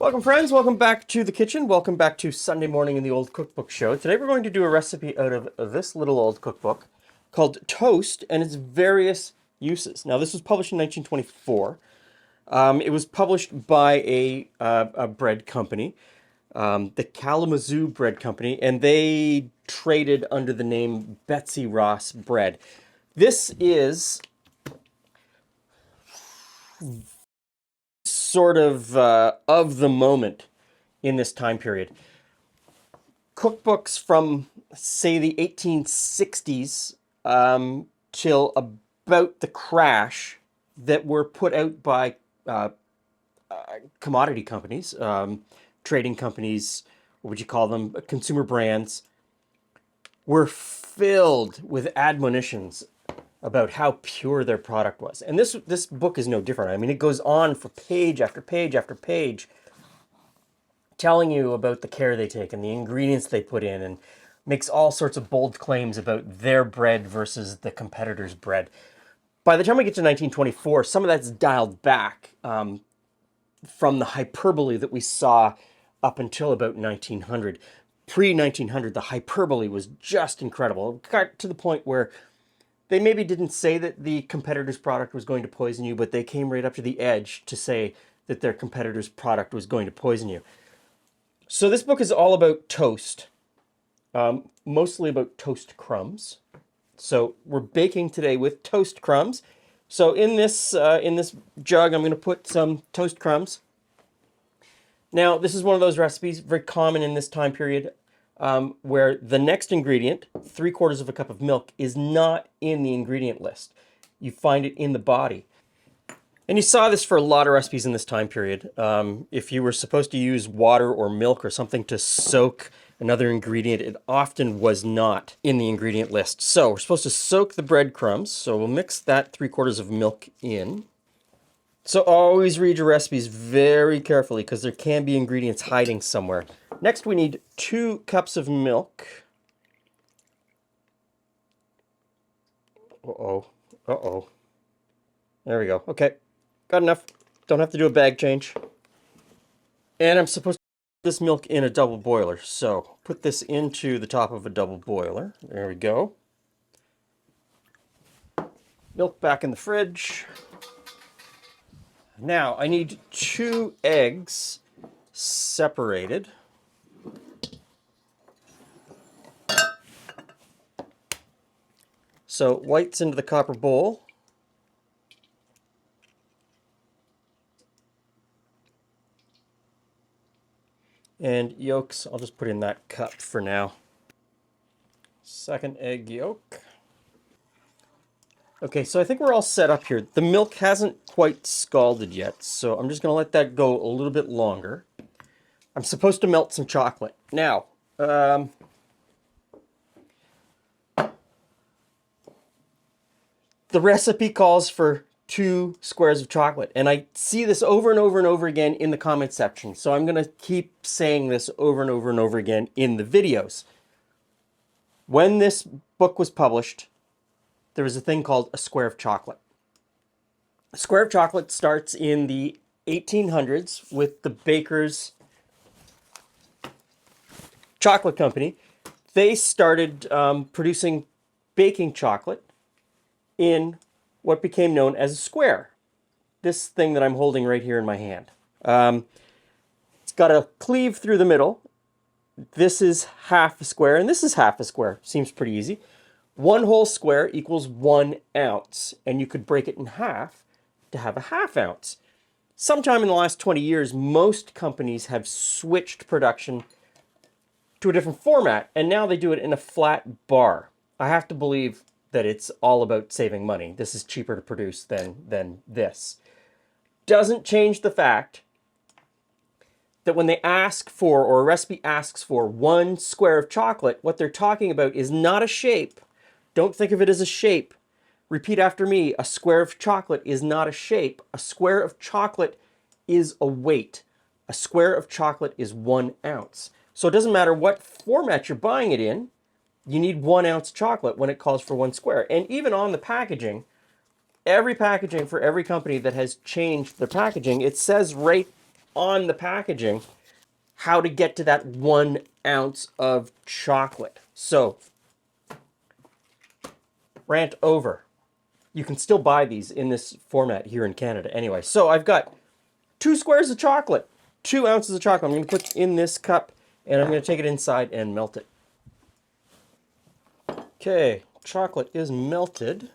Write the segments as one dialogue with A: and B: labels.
A: Welcome friends, welcome back to the kitchen, welcome back to Sunday morning in the old cookbook show. Today we're going to do a recipe out of this little old cookbook called Toast and its various uses. Now this was published in 1924. It was published by a bread company, the Kalamazoo Bread Company, and they traded under the name Betsy Ross Bread. This is sort of the moment in this time period. Cookbooks from, say, the 1860s till about the crash that were put out by commodity companies, trading companies, what would you call them, consumer brands, were filled with admonitions about how pure their product was. And this book is no different. I mean, it goes on for page after page after page, telling you about the care they take and the ingredients they put in, and makes all sorts of bold claims about their bread versus the competitor's bread. By the time we get to 1924, some of that's dialed back from the hyperbole that we saw up until about 1900. Pre-1900, the hyperbole was just incredible. It got to the point where they maybe didn't say that the competitor's product was going to poison you, but they came right up to the edge to say that their competitor's product was going to poison you. So this book is all about toast, mostly about toast crumbs. So we're baking today with toast crumbs. So in this jug, I'm going to put some toast crumbs. Now, this is one of those recipes, very common in this time period, where the next ingredient, 3/4 of a cup of milk, is not in the ingredient list. You find it in the body. And you saw this for a lot of recipes in this time period. If you were supposed to use water or milk or something to soak another ingredient, it often was not in the ingredient list. So we're supposed to soak the breadcrumbs. So we'll mix that 3/4 of milk in. So always read your recipes very carefully because there can be ingredients hiding somewhere. Next, we need 2 cups of milk. Uh-oh. Uh-oh. There we go. Okay. Got enough. Don't have to do a bag change. And I'm supposed to put this milk in a double boiler. So put this into the top of a double boiler. There we go. Milk back in the fridge. Now I need 2 eggs separated. So whites into the copper bowl. And yolks, I'll just put in that cup for now. Second egg yolk. Okay, so I think we're all set up here. The milk hasn't quite scalded yet, so I'm just going to let that go a little bit longer. I'm supposed to melt some chocolate. Now, the recipe calls for 2 squares of chocolate, and I see this over and over and over again in the comment section, so I'm going to keep saying this over and over and over again in the videos. When this book was published, there was a thing called a square of chocolate. A square of chocolate starts in the 1800s with the Baker's Chocolate Company. They started producing baking chocolate in what became known as a square. This thing that I'm holding right here in my hand. It's got a cleave through the middle. This is half a square, and this is half a square. Seems pretty easy. 1 whole square equals 1 ounce, and you could break it in half to have a ½ ounce. Sometime in the last 20 years, most companies have switched production to a different format, and now they do it in a flat bar. I have to believe that it's all about saving money. This is cheaper to produce than this. Doesn't change the fact that when they ask for, or a recipe asks for, 1 square of chocolate, what they're talking about is not a shape. Don't think of it as a shape. Repeat after me. A square of chocolate is not a shape. A square of chocolate is a weight. A square of chocolate is 1 ounce. So it doesn't matter what format you're buying it in, you need 1 ounce chocolate when it calls for 1 square. And even on the packaging, every packaging for every company that has changed their packaging, it says right on the packaging how to get to that 1 ounce of chocolate. So, rant over. You can still buy these in this format here in Canada anyway. So I've got 2 squares of chocolate, 2 ounces of chocolate. I'm going to put in this cup and I'm going to take it inside and melt it. Okay, chocolate is melted.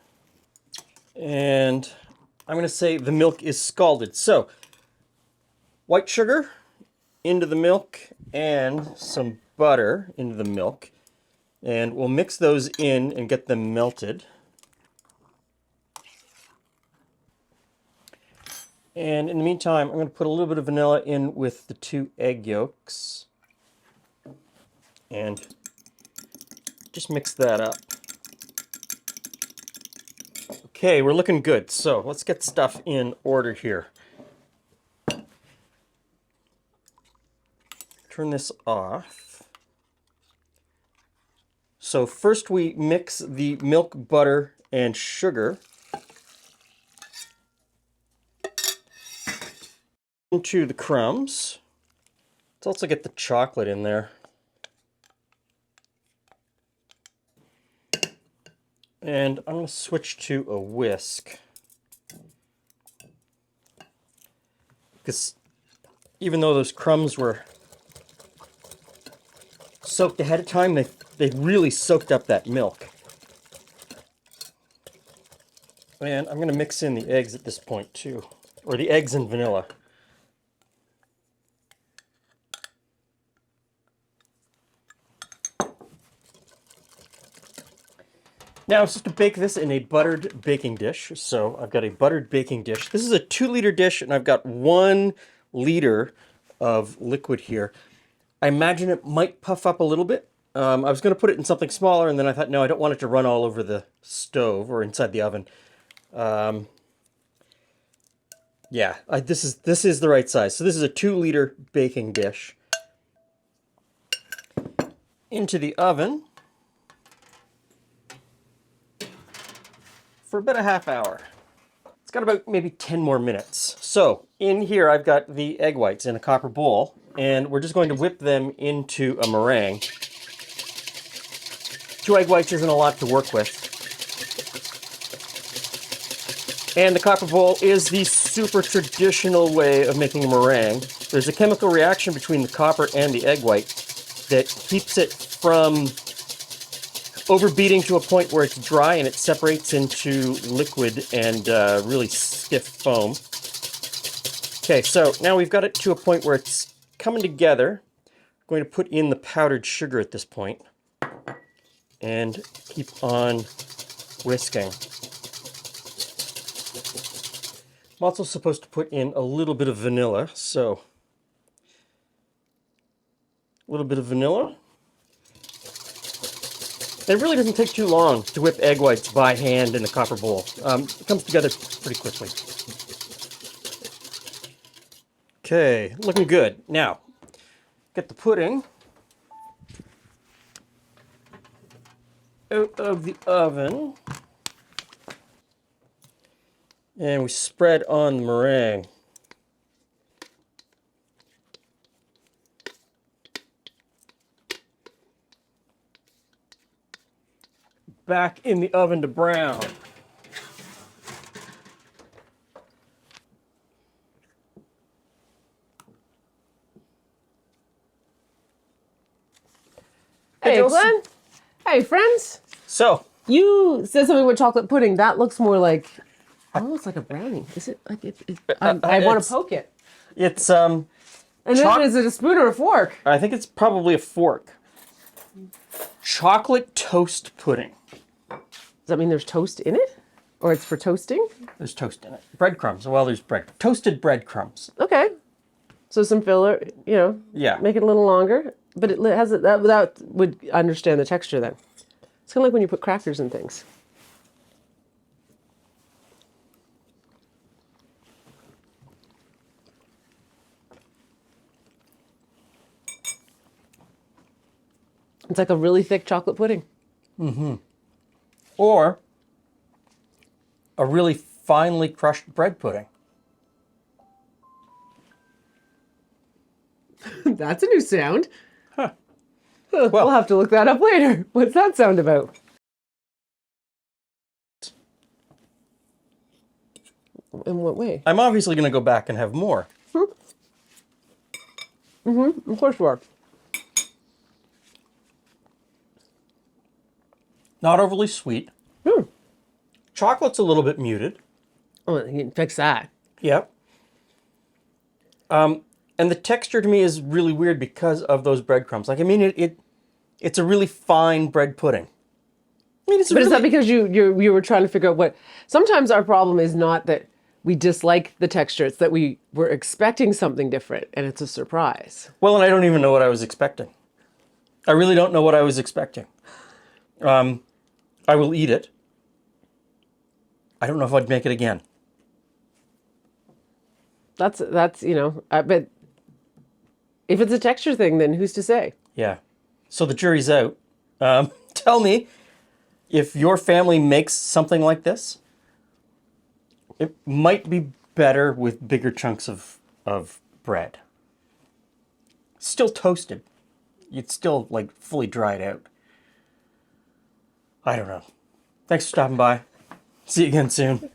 A: And I'm going to say the milk is scalded. So, white sugar into the milk and some butter into the milk. And we'll mix those in and get them melted. And in the meantime, I'm going to put a little bit of vanilla in with the 2 egg yolks. And just mix that up. Okay, we're looking good. So let's get stuff in order here. Turn this off. So first we mix the milk, butter, and sugar into the crumbs. Let's also get the chocolate in there. And I'm going to switch to a whisk. Because even though those crumbs were soaked ahead of time, they really soaked up that milk. And I'm going to mix in the eggs at this point too. Or the eggs and vanilla. Now I'm supposed to bake this in a buttered baking dish. So I've got a buttered baking dish. This is a 2-liter dish and I've got 1 liter of liquid here. I imagine it might puff up a little bit. I was going to put it in something smaller and then I thought, no, I don't want it to run all over the stove or inside the oven. Yeah, this is the right size. So this is a 2-liter baking dish. Into the oven for about a half hour. It's got about maybe 10 more minutes. So in here I've got the egg whites in a copper bowl and we're just going to whip them into a meringue. 2 egg whites isn't a lot to work with. And the copper bowl is the super traditional way of making a meringue. There's a chemical reaction between the copper and the egg white that keeps it from overbeating to a point where it's dry and it separates into liquid and really stiff foam. Okay, so now we've got it to a point where it's coming together. I'm going to put in the powdered sugar at this point and keep on whisking. I'm also supposed to put in a little bit of vanilla, so a little bit of vanilla. It really doesn't take too long to whip egg whites by hand in a copper bowl. It comes together pretty quickly. Okay, looking good. Now, get the pudding out of the oven. And we spread on the meringue. Back in the oven to brown.
B: Hey, Glenn. Hey, friends.
A: So,
B: You said something with chocolate pudding. That looks more like, almost like a brownie. Is it like I want to poke it.
A: it's
B: And then is it a spoon or a fork?
A: I think it's probably a fork. Chocolate toast pudding.
B: Does that mean there's toast in it? Or it's for toasting?
A: There's toast in it. Breadcrumbs. Well, there's toasted breadcrumbs.
B: Okay. So some filler,
A: Yeah.
B: make it a little longer. But it has it that would understand the texture then. It's kind of like when you put crackers in things. It's like a really thick chocolate pudding.
A: Or a really finely crushed bread pudding.
B: That's a new sound.
A: Huh.
B: We'll have to look that up later. What's that sound about? In what way?
A: I'm obviously going to go back and have more.
B: Of course you are.
A: Not overly sweet.
B: Hmm.
A: Chocolate's a little bit muted.
B: Oh, you can fix that.
A: Yep. And the texture to me is really weird because of those breadcrumbs. Like, I mean, it's a really fine bread pudding. I mean, it's
B: But
A: really,
B: is that because you were trying to figure out what? Sometimes our problem is not that we dislike the texture; it's that we were expecting something different, and it's a surprise.
A: well, and I don't even know what I was expecting. I really don't know what I was expecting. I will eat it. I don't know if I'd make it again.
B: That's but if it's a texture thing, then who's to say?
A: Yeah. So the jury's out. Tell me if your family makes something like this. It might be better with bigger chunks of bread. Still toasted. It's still like fully dried out. I don't know. Thanks for stopping by. See you again soon.